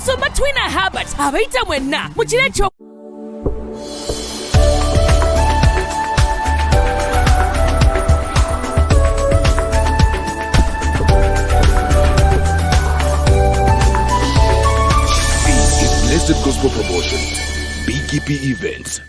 Soma TWINA HERBERT abaita mwenna mukire kyo. Blessed Gospel Promotions, BGPevents.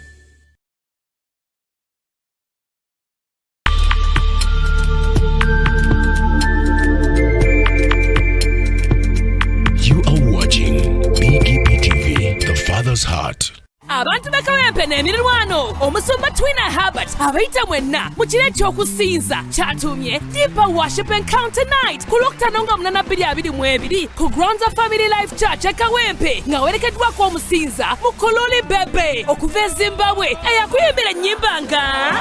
You are watching BGP TV, the Father's Heart. Abantu be Kawempe n'emirirwano omusumba TWINA HERBERT abaita mwenna mukire ekyokusinza kyatumye Deeper Worship Encounter Night ku Lwokutaano nga 8/22 ku Grounds of Family Life Church e Kawempe nga werekeddwako omusinza Mukololi Bebe okuva e Zimbabwe eyakuyimbira ennyimba nga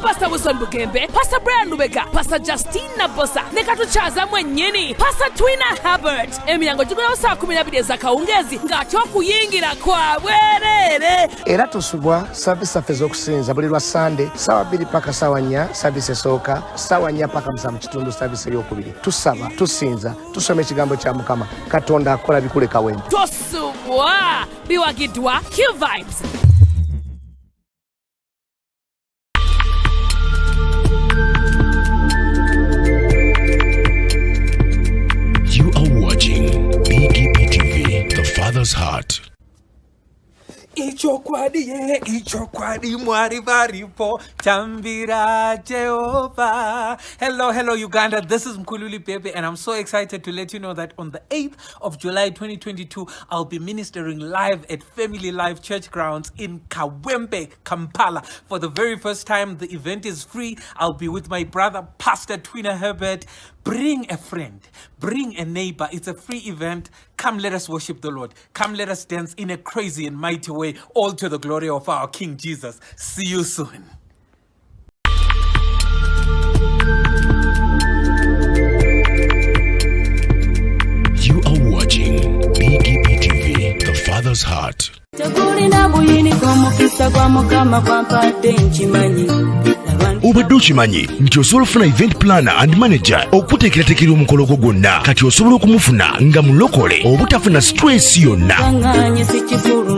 Pastor Wilson Bugembe, Pastor Brian Lubega, Pastor Justina Bosa, ne katuchaza mwennyini, Pastor TWINA HERBERT. Emiyango gigulawo saa 12 ez'akawungeezi ng'ate okuyingira kwabwerere. Era tusubwa service zaffe z'okusinza buli lwa Sunday ssaawa 2 paka ssaawa 4 service esooka, ssaawa 4 paka 7 mu kitundu service ey'okubiri. Tusaba, tusinza, tusoma ekigambo kya Mukama. Katonda akola bikule Kawempe. Tosubwa biwagiddwa Q-Vibes. You are watching BGP TV, the Father's Heart. Ichokwadi mwari varipo tambira Jehovah. Hello Uganda, this is Mkululi Pepe and I'm so excited to let you know that on the 8th of July 2022 I'll be ministering live at Family Life Church Grounds in Kawempe, Kampala. For the very first time, the event is free. I'll be with my brother Pastor TWINA HERBERT. Bring a friend, bring a neighbor. It's a free event. Come, let us worship the Lord. Come, let us dance in a crazy and mighty way, all to the glory of our King Jesus. See you soon. You are watching BGP TV, the Father's Heart. Obadde okimanyi nti osobola okufuna event planner and manager okuteekerateekera omukolo gwo gwonna kati osobola okumufuna nga mulokole obutafuna stress yonna.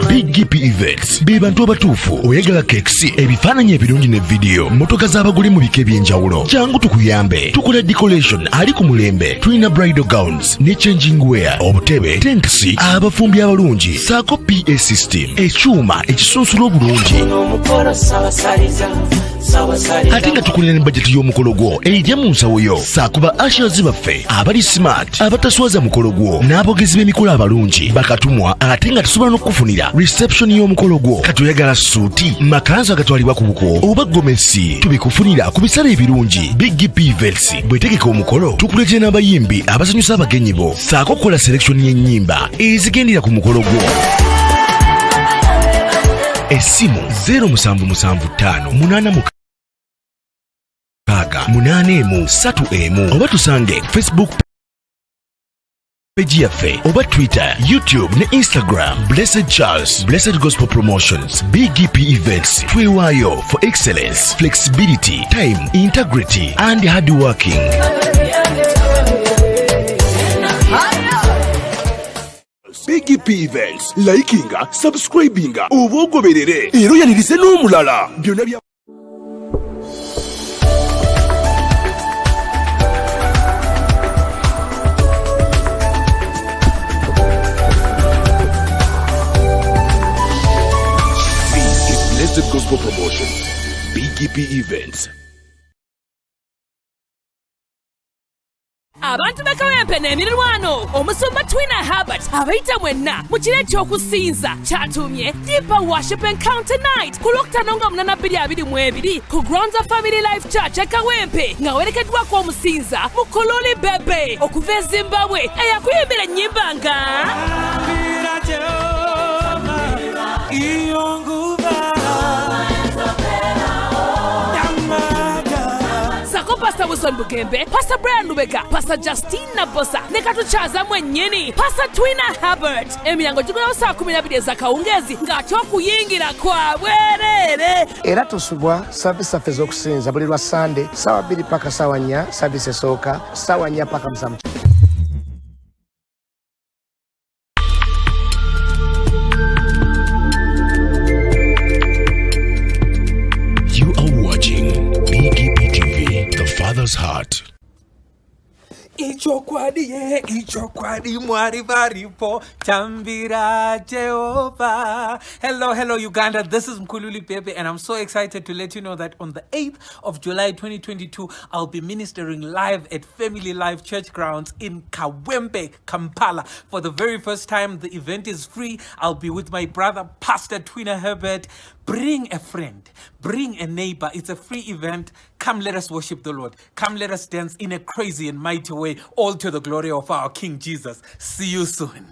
BGPevents be bantu abatuufu oyagala kekisi ebifaananyi ebirungi ne vidiyo motoka z'abagole mu bika eby'enjawulo jangu tukuyambe tukola decoration ali ku mulembe TWINA bridal gowns ne changing wear obutebe tenkisi abafumbi abalungi saako PA system ekyuma ekisunsula obulungi ate nga tukulira ne bajeti y'omukolo gwo ejja mu nsawo yo saakuba ushers baffe abali smart abataswaza mukolo gwo n'abogezi b'emikolo abalungi bakatumwa ate nga tusobola n'okufunira reception y'omukolo gwo katoyagala suuti makanzu agatwalibwa ku buko oba gomesi tubikufunira ku bisale ebirungi. BGPevents bwetegeka omukolo tukuletera n'abayimbi abasanyusa abagenyi bo saako kukola selection y'ennyimba ezigendera ku mukolo gwo. Esimu 0775 8 oba tusange Facebook page yaffe oba Twitter, YouTube ne Instagram. Blessed Charles, Blessed Gospel Promotions, BGPevents. Twewaayo for excellence, flexibility, time, integrity and hard working. BGPevents, likinga, subscribinga, obogoberere, ero yanirize n'omulala. Byonna bya Blessed Gospel Promotions, BGPevents. Abantu be Kawempe n'emirirwano omusumba TWINA HERBERT abaita mwenna mukire ekyokusinza kyatumye Deeper Worship Encounter Night ku Lwokutaano nga 8/22 ku Grounds of Family Life Church e Kawempe nga werekeddwako omusinza Mukololi Bebe okuva e Zimbabwe eyakuyimbira ennyimba nga Pastor Wilson Bugembe, Pastor Brian Lubega, Pastor Justina Bosa, nekatuchaza mwenyeni, Pastor TWINA HERBERT. Emiyango jigula saa 12 za kawungezi ngacho kuyingira kwa bwerere. Era tusubwa service zaffe z'okusinza buli lwa Sunday sawa 2 paka sawa 4 service esooka sawa 4 paka musanvu. You are watching BGPTV, the Father's Heart. Ichokwadi mwari varipo tambira Jehovah. Hello Uganda, this is BGPevents and I'm so excited to let you know that on the 8th of July 2022 I'll be ministering live at Family Life Church Grounds in Kawempe, Kampala. For the very first time, the event is free. I'll be with my brother Pastor TWINA HERBERT. Bring a friend, bring a neighbor. It's a free event. Come, let us worship the Lord. Come, let us dance in a crazy and mighty way, all to the glory of our King Jesus. See you soon.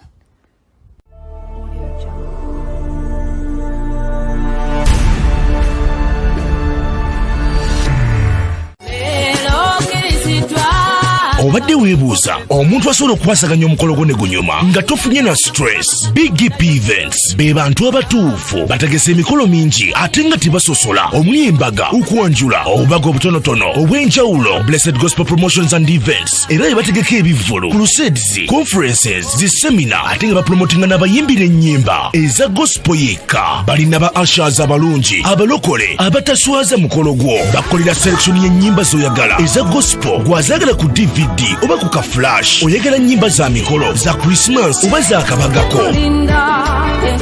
Obadde weebuuza omuntu asobola okukwasaganya omukolo gwo ne gunyuma nga tofunye na stress. BGPevents be bantu abatuufu bategese emikolo mingi ate nga tebasosola omuli embaga, ukwanjula, obubaga obutonotono obw'enjawulo, blessed gospel promotions and events. Era bategeka ebivvulu, crusades, conferences, zisemina ate nga bapromotinga n'abayimbi n'ennyimba eza gospel yekka. Balina ba ushers abalungi abalokole abataswaza mukolo gwo. Bakolera selection y'ennyimba z'oyagala eza gospel gw'azaagala ku DVD oba ku ka flash. Oyagala nnyimba za mikolo za Christmas oba za kabagako,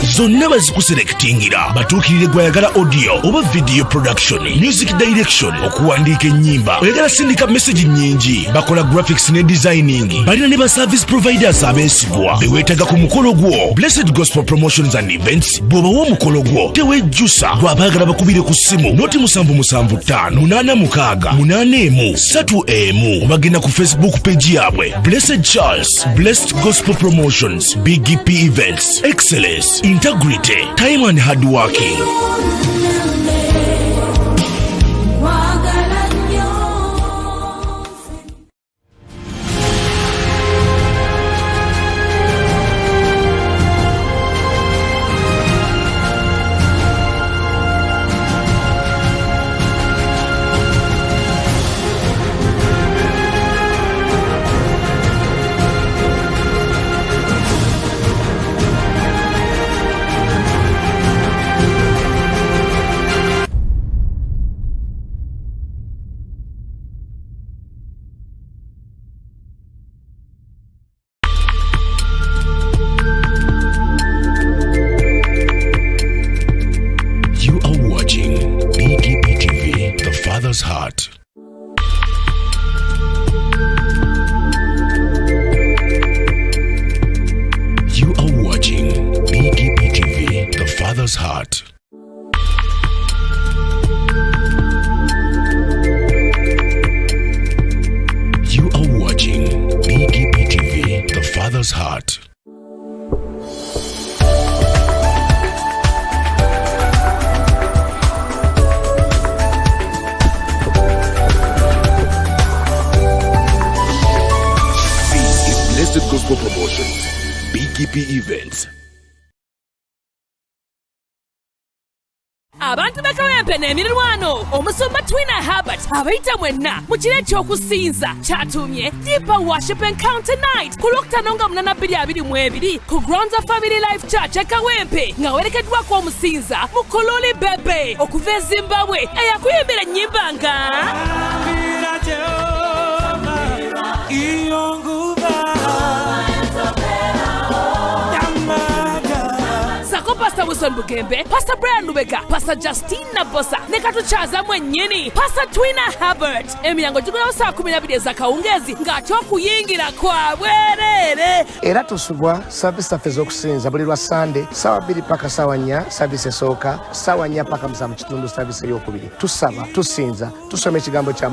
zonna bazikuselektingira. Batuukirire gw'ayagala audio oba video production, music direction, okuwandiika ennyimba. Oyagala sindika message nnyingi, bakola graphics ne designing. Balina ne ba service providers abeesigwa beweetaga ku mukolo gwo. Blessed Gospel Promotions and Events bw'obawa omukolo gwo tewejjusa. Bw'abaagala bakubire ku ssimu noti 775-886-3 obagenda ku Facebook page yabwe Blessed Charles, Blessed Gospel Promotions, BGPevents, Excellence, Integrity, Time and Hardworking. BGPTV, the Father's Heart. You are watching BGPTV, the Father's Heart. You are watching BGPTV, the Father's Heart. Blessed Gospel Promotions, BGPevents. Abantu ba Kawempe n'emirirwano omusumba TWINA HERBERT abayita mwenna mu kiro eky'okusinza kyatumye Deeper Worship Encounter Night ku Lwokutaano nga 8/22 ku grounds of Family Life Church e Kawempe nga werekeddwako omusinza Mukululi Bebe okuva e Zimbabwe eyakuyimbira ennyimba nga Pastor Wilson Bugembe, Pastor Brian Lubega, Pastor Justina Bosa, nekatuchaza mwenyeni, Pastor TWINA HERBERT. Emiyango jigula saa 12 za kawungezi ngacho kuyingira kwa bwerere. Era tusubwa service zaffe z'okusinza buli lwa Sunday sawa 2 paka sawa 4 service esooka sawa 4 paka musanvu kitundu service ey'okubiri. Tusaba, tusinza, tusoma ekigambo kya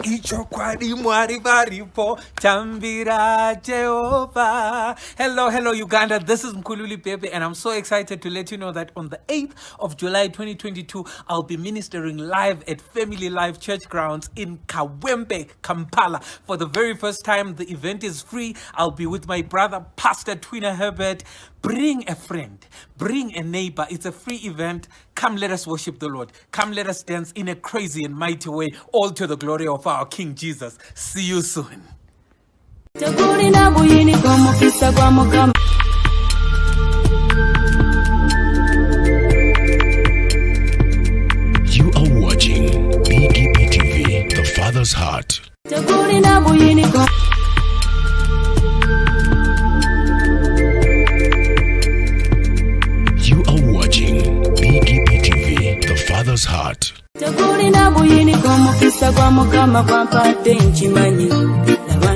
Ichokwadi mwari varipo tambira Jehovah. Hello Uganda, this is Mkululi and I'm so excited to let you know that on the 8th of July 2022 I'll be ministering live at Family Life Church Grounds in Kawempe, Kampala. For the very first time, the event is free. I'll be with my brother Pastor TWINA HERBERT. Bring a friend, bring a neighbor. It's a free event. Come, let us worship the Lord. Come, let us dance in a crazy and mighty way, all to the glory of our King Jesus. See you soon. You are watching BGPTV, the Father's Heart. You are watching BGPTV, the Father's Heart.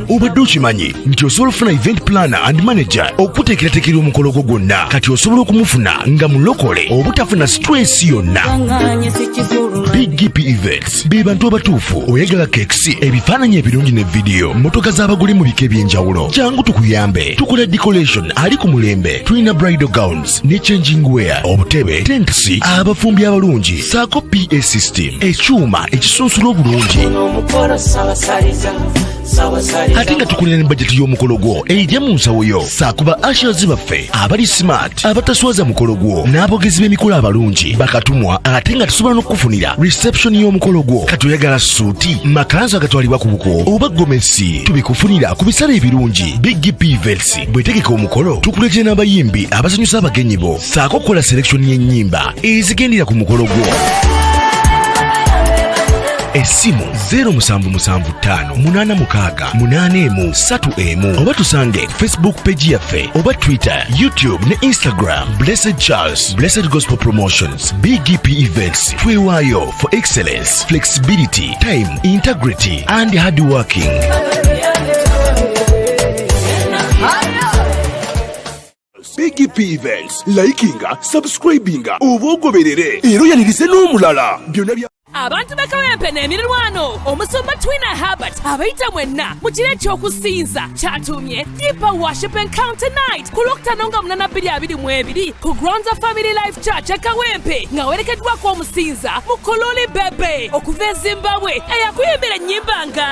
Obadde okimanyi nti osobola okufuna event planner and manager okuteekerateekera omukolo gwo gwonna kati osobola okumufuna nga mulokole obutafuna stress yonna. BGPevents be bantu abatuufu oyagala kekisi ebifaananyi ebirungi ne vidiyo motoka z'abagole mu bika eby'enjawulo jangu tukuyambe tukola decoration ali ku mulembe tulina bridal gowns ne changing wear obutebe tentsi abafumbi abalungi saako PA system ekyuma ekisunsula obulungi ate nga tukulira ne bajeti y'omukolo gwo ejja mu nsawo yo saakuba ashers baffe abali smart abataswaza mukolo gwo n'abogezi b'emikolo abalungi bakatumwa ate nga tusobola n'okukufunira reception y'omukolo gwo katoyagala suuti makanzu agatwalibwa ku buko oba gomesi tubikufunira ku bisale ebirungi BGPevents bwetegeka omukolo tukuletera n'abayimbi abasanyusa abagenyi bo saako okukola selection y'ennyimba ezigendera ku mukolo gwo. Esimu 07758681 oba tusange Facebook page yaffe oba Twitter, YouTube ne Instagram. Blessed Charles, Blessed Gospel Promotions, BGPevents. Twewaayo for excellence, flexibility, time, integrity and hard working. BGPevents, likinga, subscribinga, oba ogoberere era yanirize n'omulala byonna bya abantu be Kawempe n'emirirwano omusumba TWINA HERBERT abayita mwenna mu kiro eky'okusinza kyatumye Deeper Worship Encounter Night ku Lwokutaano nga 8/22 ku Grounds of Family Life Church e Kawempe nga werekeddwako omusinza Mukululi Bebe okuva e Zimbabwe eyakuyimbira ennyimba nga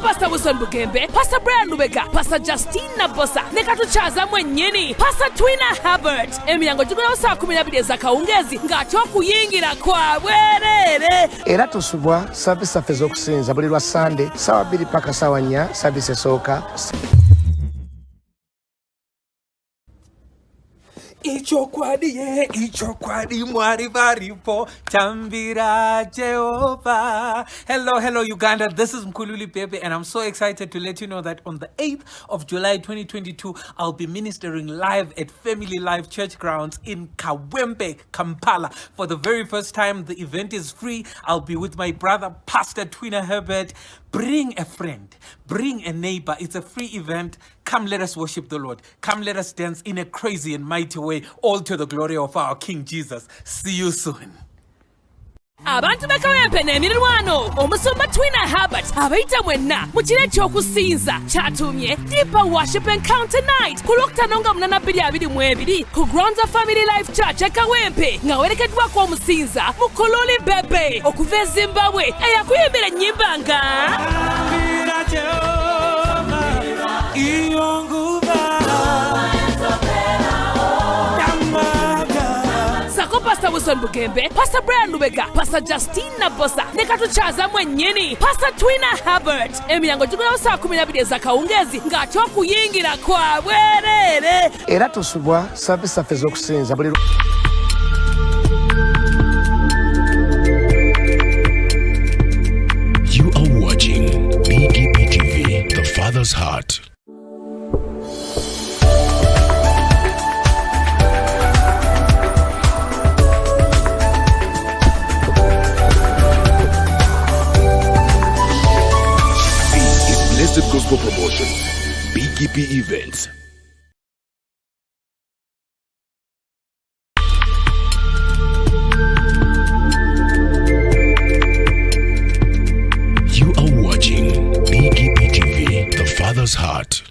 Pastor Wilson Bugembe, Pastor Brian Lubega, Pastor Justina Bosa, ne katuchaza mwennyini Pastor TWINA HERBERT. Emiyango gigulawo saa 12 ez'akawungeezi ng'ate okuyingira kwa bwerere. Era tusubwa service zaffe ez'okusinza buli lwa Sunday ssaawa 2 paka ssaawa 4 service esooka. Ichokwadi mwari varipo tambira Jehovah. Hello Uganda, this is Mkululi and I'm so excited to let you know that on the 8th of July 2022 I'll be ministering live at Family Life Church Grounds in Kawempe, Kampala. For the very first time, the event is free. I'll be with my brother Pastor TWINA HERBERT. Bring a friend, bring a neighbor. It's a free event. Come, let us worship the Lord. Come, let us dance in a crazy and mighty way, all to the glory of our King Jesus. See you soon. Abantu be Kawempe n'emirirwano omusumba TWINA HERBERT abayita mwenna mu kiro eky'okusinza kyatumye Deeper Worship Encounter Night ku Lwokutaano nga 8/22 ku Grounds of Family Life Church e Kawempe nga werekeddwako omusinza Mukululi Bebe okuva e Zimbabwe eyakuyimbira ennyimba nga Pastor Wilson Bugembe, Pastor Brian Lubega, Pastor Justina Bosa, ne katuchaza mwennyini Pastor TWINA HERBERT. Emiyango gigulawo saa 12 ez'akawungeezi ng'ate okuyingira kwa bwerere. Era tusubwa service zaffe ez'okusinza buli You are watching BGPTV, the Father's Heart. Blessed Gospel Promotions, BGPevents. Father's heart.